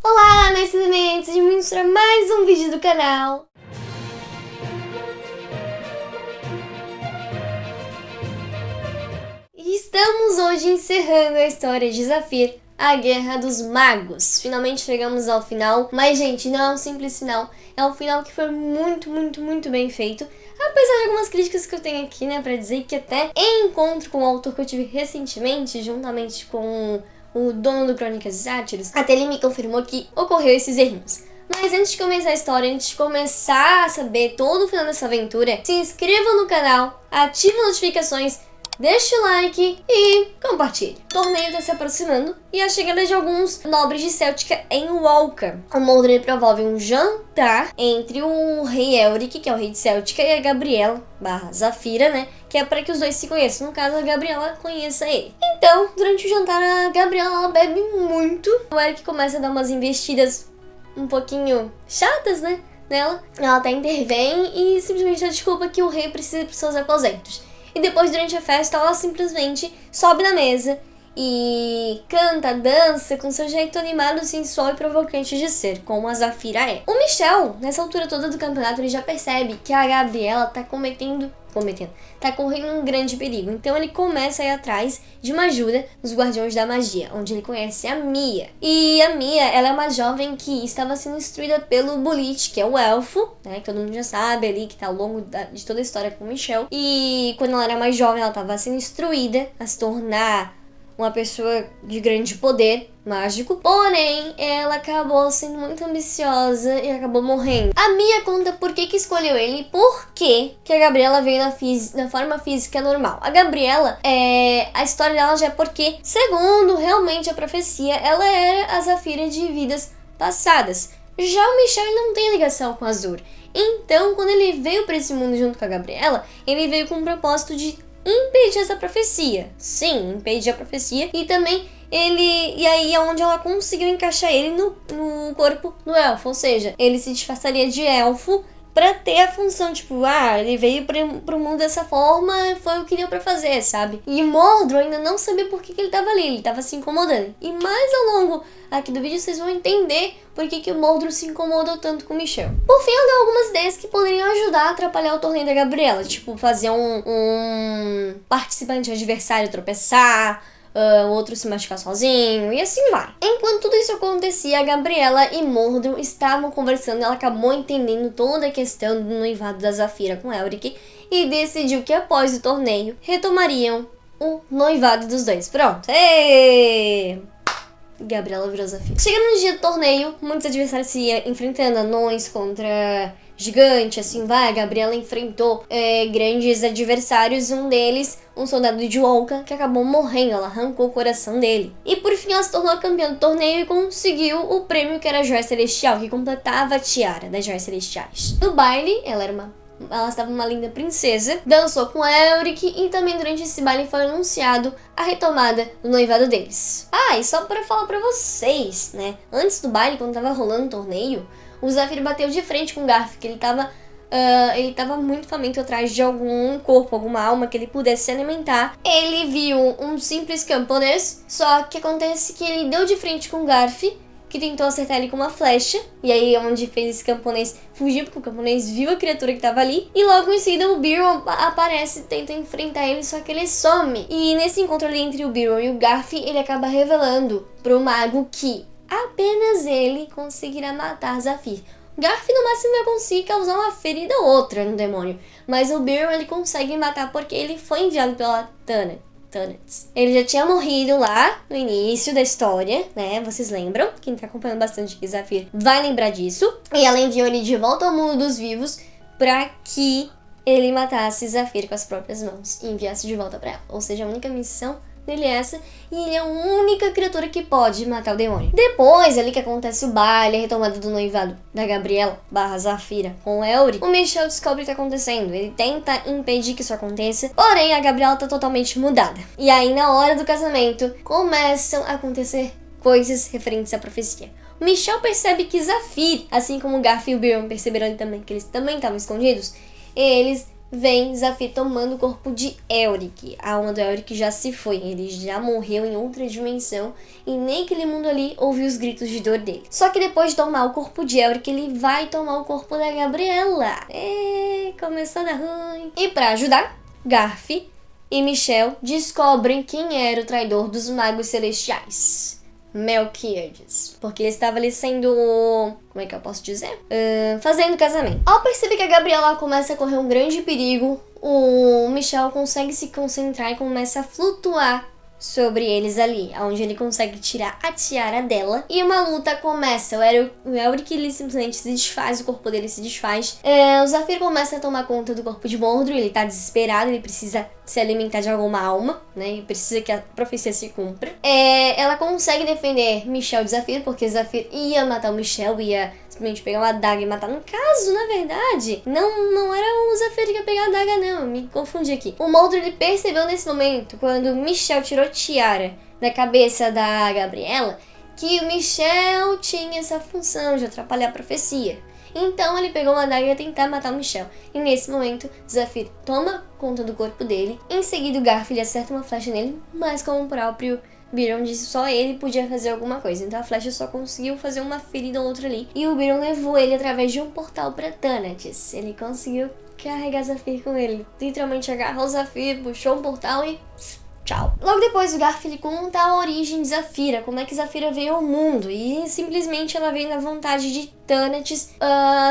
Olá, meus elementos, bem-vindos para mais um vídeo do canal. E estamos hoje encerrando a história de Zafir, a Guerra dos Magos. Finalmente chegamos ao final, mas gente, não é um simples final, é um final que foi muito bem feito. Apesar de algumas críticas que eu tenho aqui, né, pra dizer que até em encontro com o autor que eu tive recentemente, juntamente com o dono do Crônicas de Sátiros, até ele me confirmou que ocorreu esses errinhos. Mas antes de começar a história, antes de começar a saber todo o final dessa aventura, se inscreva no canal, ative as notificações, deixe o like e compartilhe. O torneio está se aproximando e a chegada de alguns nobres de Céltica em Walka. O Mordred promove um jantar entre o rei Elric, que é o rei de Céltica, e a Gabriela, Zafira, né? Que é para que os dois se conheçam. No caso, a Gabriela conheça ele. Então, durante o jantar, a Gabriela ela bebe muito. O Elric começa a dar umas investidas um pouquinho chatas, né? Nela. Ela até intervém e simplesmente dá desculpa que o rei precisa ir para seus aposentos. E depois, durante a festa, ela simplesmente sobe na mesa e canta, dança com seu jeito animado, sensual e provocante de ser, como a Zafira é. O Michel, nessa altura toda do campeonato, ele já percebe que a Gabriela tá tá correndo um grande perigo. Então ele começa a ir atrás de uma ajuda dos Guardiões da Magia, onde ele conhece a Mia. E a Mia, ela é uma jovem que estava sendo instruída pelo Bolit, que é o elfo, né, que todo mundo já sabe ali, que tá ao longo de toda a história com o Michel. E quando ela era mais jovem, ela estava sendo instruída a se tornar uma pessoa de grande poder mágico, porém ela acabou sendo muito ambiciosa e acabou morrendo. A Mia conta por que escolheu ele e por que a Gabriela veio na forma física normal. A Gabriela, a história dela já é porque, segundo realmente a profecia, ela era a Zafira de vidas passadas. Já o Michel não tem ligação com Azur. Então, quando ele veio para esse mundo junto com a Gabriela, ele veio com o propósito de impedir essa profecia. Sim, impedir a profecia. E também e aí é onde ela conseguiu encaixar ele no corpo do elfo. Ou seja, ele se disfarçaria de elfo pra ter a função, tipo, ele veio pro mundo dessa forma, foi o que deu pra fazer, sabe? E Mordred ainda não sabia por que ele tava ali, ele tava se incomodando. E mais ao longo aqui do vídeo vocês vão entender por que o Mordred se incomodou tanto com o Michel. Por fim, eu dei algumas ideias que poderiam ajudar a atrapalhar o torneio da Gabriela, tipo, fazer um participante adversário tropeçar, o outro se machucar sozinho, e assim vai. Enquanto tudo isso acontecia, a Gabriela e Mordred estavam conversando. Ela acabou entendendo toda a questão do noivado da Zafira com Elric e decidiu que após o torneio retomariam o noivado dos dois. Pronto! Êêêê! Gabriela virou Zafira. Chegando no dia do torneio, muitos adversários se enfrentando, anões contra gigante, assim vai. A Gabriela enfrentou grandes adversários, um deles, um soldado de Walka, que acabou morrendo, ela arrancou o coração dele. E por fim ela se tornou campeã do torneio e conseguiu o prêmio que era a Joia Celestial, que completava a tiara das Joias Celestiais. No baile, ela estava uma linda princesa, dançou com Elric e também durante esse baile foi anunciado a retomada do noivado deles. E só para falar pra vocês, né, antes do baile, quando tava rolando o torneio, o Zafir bateu de frente com o Garf, que ele tava muito faminto atrás de algum corpo, alguma alma que ele pudesse se alimentar. Ele viu um simples camponês, só que acontece que ele deu de frente com o Garf, que tentou acertar ele com uma flecha, e aí é onde fez esse camponês fugir, porque o camponês viu a criatura que tava ali, e logo em seguida o Beerwall aparece e tenta enfrentar ele, só que ele some. E nesse encontro ali entre o Beerwall e o Garf, ele acaba revelando pro mago que apenas ele conseguirá matar Zafir. Garf no máximo vai conseguir causar uma ferida ou outra no demônio, mas o Beerwall ele consegue matar porque ele foi enviado pela Tanith. Ele já tinha morrido lá no início da história, né? Vocês lembram? Quem tá acompanhando bastante aqui Zafir vai lembrar disso. E ela enviou ele de volta ao mundo dos vivos pra que ele matasse Zafir com as próprias mãos e enviasse de volta pra ela. Ou seja, a única missão dele é essa, e ele é a única criatura que pode matar o demônio. Depois, ali que acontece o baile, a retomada do noivado da Gabriela Zafira com o Elric, o Michel descobre o que tá acontecendo. Ele tenta impedir que isso aconteça, porém a Gabriela tá totalmente mudada. E aí, na hora do casamento, começam a acontecer coisas referentes à profecia. O Michel percebe que Zafir, assim como o Garf e o Beerwall perceberam também que eles também estavam escondidos, eles vem Zafir tomando o corpo de Elric. A alma do Elric já se foi, ele já morreu em outra dimensão e nem aquele mundo ali ouviu os gritos de dor dele. Só que depois de tomar o corpo de Elric, ele vai tomar o corpo da Gabriela. Começou a dar ruim. E pra ajudar, Garf e Michel descobrem quem era o traidor dos magos celestiais. Melquíades, porque ele estava ali sendo, como é que eu posso dizer? Fazendo casamento. Ao perceber que a Gabriela começa a correr um grande perigo, o Michel consegue se concentrar e começa a flutuar sobre eles ali, onde ele consegue tirar a tiara dela e uma luta começa. O Elric ele simplesmente se desfaz, o corpo dele se desfaz. O Zafir começa a tomar conta do corpo de Mordor, ele tá desesperado, ele precisa se alimentar de alguma alma, né? E precisa que a profecia se cumpra. Ela consegue defender Michel de Zafir, porque Zafir ia matar o Michel, ia simplesmente pegar uma adaga e matar. No caso, na verdade, não era o Zafir que ia pegar a adaga, não. Me confundi aqui. O Mordor, ele percebeu nesse momento, quando Michel tirou a tiara da cabeça da Gabriela, que o Michel tinha essa função de atrapalhar a profecia. Então ele pegou uma adaga e ia tentar matar o Michel. E nesse momento, Zafir toma conta do corpo dele. Em seguida, o Garf acerta uma flecha nele, mas como o próprio Biron disse, só ele podia fazer alguma coisa. Então a flecha só conseguiu fazer uma ferida ou outra ali. E o Biron levou ele através de um portal pra Thanatos. Ele conseguiu carregar Zafir com ele. Literalmente agarrou o Zafir, puxou o portal e tchau. Logo depois, o Garf conta a origem de Zafira, como é que Zafira veio ao mundo. E simplesmente ela veio na vontade de Thanatos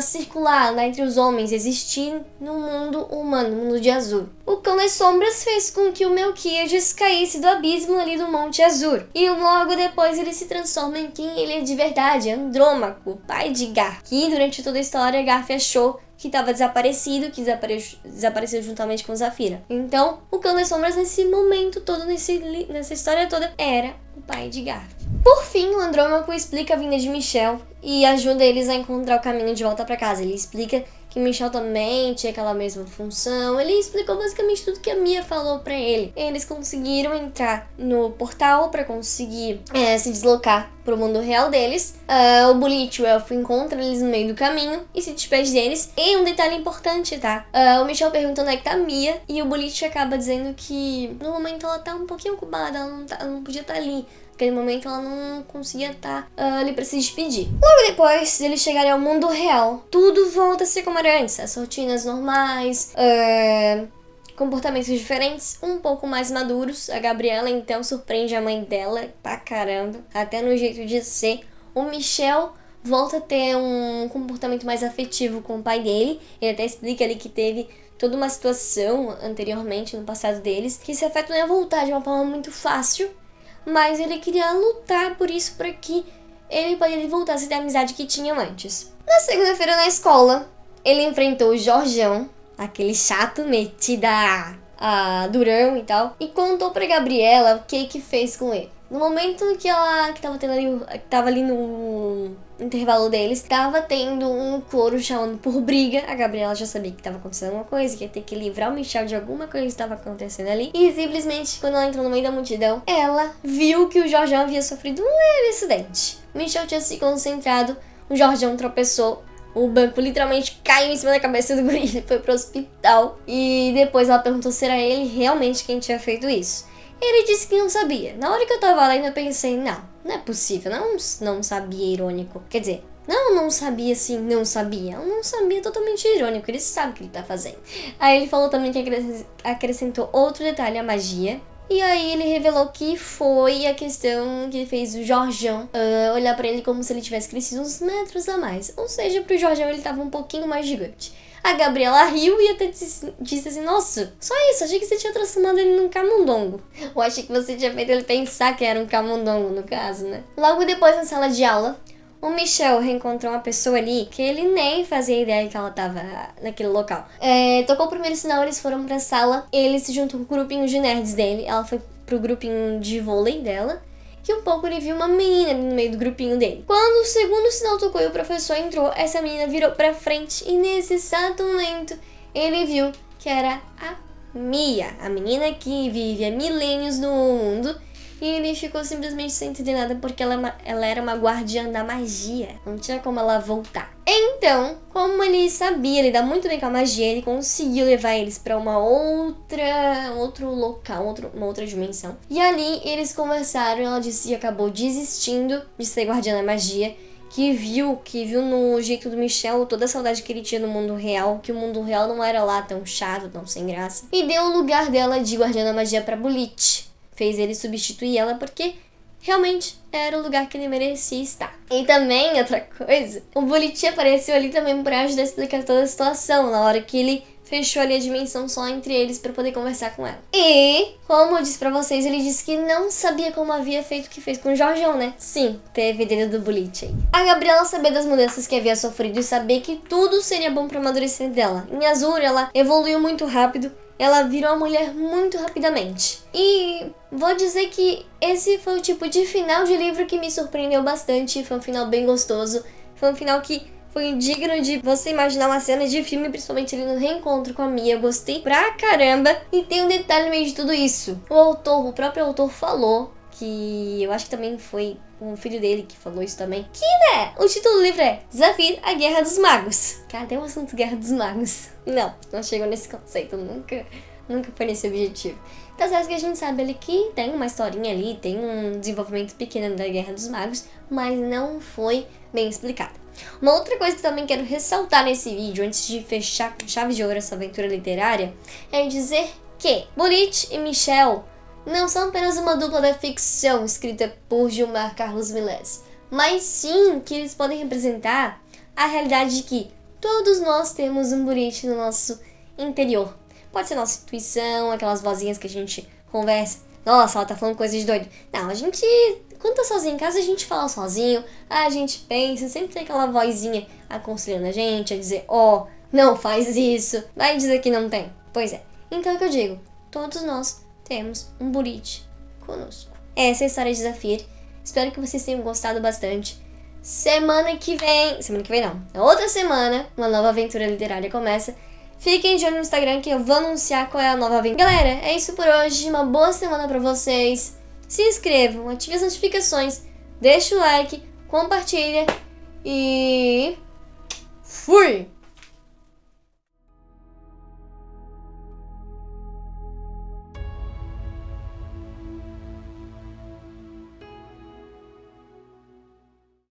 circular lá entre os homens, existir no mundo humano, no mundo de Azur. O Cão das Sombras fez com que o Melquíades caísse do abismo ali do Monte Azur. E logo depois ele se transforma em quem ele é de verdade, Andrômaco, pai de Garf. Que durante toda a história, Garf achou que estava desaparecido, que desapareceu juntamente com Zafira. Então, o Cão das Sombras, nesse momento todo, nessa história toda, era o pai de Garf. Por fim, o Andrômaco explica a vinda de Michel e ajuda eles a encontrar o caminho de volta para casa. Ele explica que Michel também tinha aquela mesma função. Ele explicou basicamente tudo que a Mia falou pra ele. Eles conseguiram entrar no portal pra conseguir se deslocar pro mundo real deles. O Bullet, o elfo, encontra eles no meio do caminho e se despede deles. E um detalhe importante, tá? O Michel pergunta onde é que tá a Mia e o Bullet acaba dizendo que no momento ela tá um pouquinho ocupada, ela não podia estar ali. Naquele momento ela não conseguia estar ali pra se despedir. Logo depois de eles chegarem ao mundo real, tudo volta a ser como era antes. As rotinas normais, comportamentos diferentes, um pouco mais maduros. A Gabriela então surpreende a mãe dela pra caramba, até no jeito de ser. O Michel volta a ter um comportamento mais afetivo com o pai dele. Ele até explica ali que teve toda uma situação anteriormente no passado deles, que esse afeto não ia voltar de uma forma muito fácil, mas ele queria lutar por isso, para que ele pudesse voltar a ter a amizade que tinham antes. Na segunda-feira na escola, ele enfrentou o Jorjão, aquele chato metido a durão e tal, e contou pra Gabriela o que fez com ele. No momento que tava ali no intervalo deles, tava tendo um coro chamando por briga. A Gabriela já sabia que tava acontecendo alguma coisa, que ia ter que livrar o Michel de alguma coisa que estava acontecendo ali. E simplesmente, quando ela entrou no meio da multidão, ela viu que o Jorjão havia sofrido um leve acidente. O Michel tinha se concentrado, o Jorjão tropeçou, o banco literalmente caiu em cima da cabeça do guri, ele foi pro hospital. E depois ela perguntou se era ele realmente quem tinha feito isso. Ele disse que não sabia. Na hora que eu tava lendo, eu pensei, não é possível, não sabia, irônico. Quer dizer, não sabia assim, não sabia. Eu não sabia, totalmente irônico, ele sabe o que ele tá fazendo. Aí ele falou também que acrescentou outro detalhe, a magia. E aí ele revelou que foi a questão que fez o Jorjão olhar pra ele como se ele tivesse crescido uns metros a mais. Ou seja, pro Jorjão ele tava um pouquinho mais gigante. A Gabriela riu e até disse assim, nossa, só isso, achei que você tinha transformado ele num camundongo. Ou achei que você tinha feito ele pensar que era um camundongo, no caso, né? Logo depois, na sala de aula, o Michel reencontrou uma pessoa ali que ele nem fazia ideia que ela tava naquele local. Tocou o primeiro sinal, eles foram pra sala, ele se juntou com o grupinho de nerds dele, ela foi pro grupinho de vôlei dela, que um pouco ele viu uma menina ali no meio do grupinho dele. Quando o segundo sinal tocou e o professor entrou, essa menina virou pra frente e nesse exato momento ele viu que era a Mia, a menina que vive há milênios no mundo. E ele ficou simplesmente sem entender nada porque ela era uma guardiã da magia. Não tinha como ela voltar. Em Então, como ele sabia lidar muito bem com a magia, ele conseguiu levar eles pra outro local, uma outra dimensão. E ali eles conversaram, ela disse que acabou desistindo de ser guardiã da magia, que viu no jeito do Michel toda a saudade que ele tinha no mundo real, que o mundo real não era lá tão chato, tão sem graça. E deu o lugar dela de guardiã da magia pra Bulite. Fez ele substituir ela porque realmente era o lugar que ele merecia estar. E também, outra coisa, o Bulite apareceu ali também pra ajudar a explicar toda a situação, na hora que ele fechou ali a dimensão só entre eles pra poder conversar com ela. E, como eu disse pra vocês, ele disse que não sabia como havia feito o que fez com o Jorjão, né? Sim, teve dedo do Bulite aí. A Gabriela saber das mudanças que havia sofrido e saber que tudo seria bom pro amadurecer dela. Em Azul, ela evoluiu muito rápido. Ela virou uma mulher muito rapidamente. E vou dizer que esse foi o tipo de final de livro que me surpreendeu bastante. Foi um final bem gostoso. Foi um final que foi digno de você imaginar uma cena de filme, principalmente ali no reencontro com a Mia. Eu gostei pra caramba. E tem um detalhe no meio de tudo isso. O próprio autor falou que eu acho que também foi o filho dele que falou isso também. Que, né? O título do livro é Zafir, a Guerra dos Magos. Cadê o assunto Guerra dos Magos? Não chegou nesse conceito, nunca foi nesse objetivo. Tá certo que a gente sabe ali que tem uma historinha ali, tem um desenvolvimento pequeno da Guerra dos Magos, mas não foi bem explicado. Uma outra coisa que também quero ressaltar nesse vídeo, antes de fechar com chave de ouro essa aventura literária, é dizer que Bulite e Michel não são apenas uma dupla da ficção escrita por Gilmar Carlos Milés, mas sim que eles podem representar a realidade de que todos nós temos um Bulite no nosso interior. Pode ser nossa intuição, aquelas vozinhas que a gente conversa. Nossa, ela tá falando coisa de doido. Não, a gente, quando tá sozinho em casa, a gente fala sozinho, a gente pensa, sempre tem aquela vozinha aconselhando a gente, a dizer, ó, não faz isso, vai dizer que não tem. Pois é, então é o que eu digo, todos nós temos um Bulite conosco. Essa é a história de Zafir. Espero que vocês tenham gostado bastante. Semana que vem não, na outra semana, uma nova aventura literária começa. Fiquem de olho no Instagram que eu vou anunciar qual é a nova aventura. Galera, é isso por hoje, uma boa semana pra vocês. Se inscrevam, ativem as notificações, deixa o like, compartilha e fui!